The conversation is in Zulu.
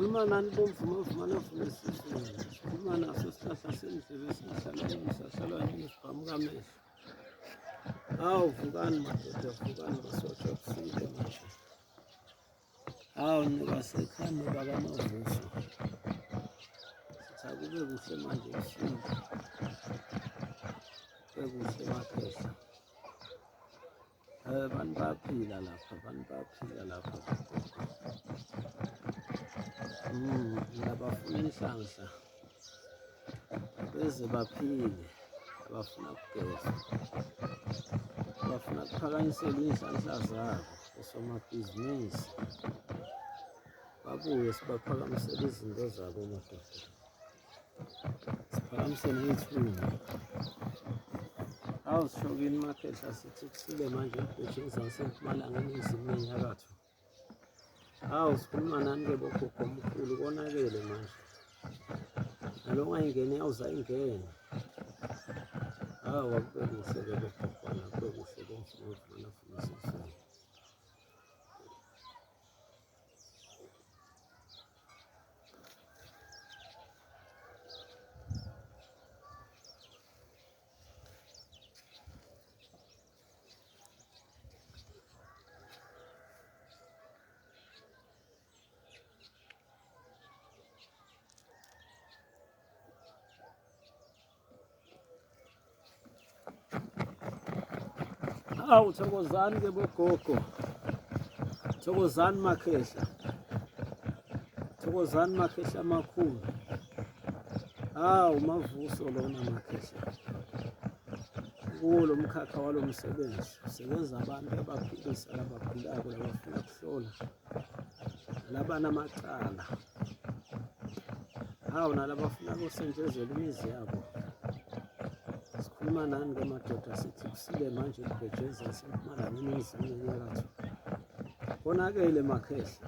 Sikhuluma nani bomvuma novumelesiswini, sikhuluma naso isihlahla sendlebe esihlala yini sibhamuka amehlo. Hawu vukani madoda, vukani basotsha kusile manje. Hawu nibasekhane bakamavuso, sithi akube kuhle manje kusile, kube kuhle makhehla. Abantu bayaphila lapha, abantu bayaphila lapha. Ngiyabafuna inhlanhla beze baphile, abafuna kugeza, abafuna kuphakanyisela iy'nhlanhla zabo osomabhizinisi, babuye sibaphakamisele izinto zabo madoda, siphakamisele iy'thunga. Hawu sishokini makhehla, sithi kusile manje ebhejeni zasempumalanga eningizimu nenyakatho. Hawu sikhuluma nani-ke bogogo omkhulu, konakele manje, nalo ongayingeni yawuze ayingene. Hawu akube kuhle-ke bogogwana, akube kuhle bomvumelesiswini. Hawu thokozani-ke bogogo, thokozani makhehla, thokozani makhehla amakhulu. Hawu mavuso lona makhehla, kuwo lo mkhakha walo msebenzi usebenza abantu abaphilisa labagulayo, labafuna kuhlola, labanamacala. Hawu nalabafuna kusentshezelwa imizi yabo. Sikhuluma nani-ke madoda, sithi kusile manje ebhejeni zasempumalanga eningizimu nenyakatho, konakele makhehla.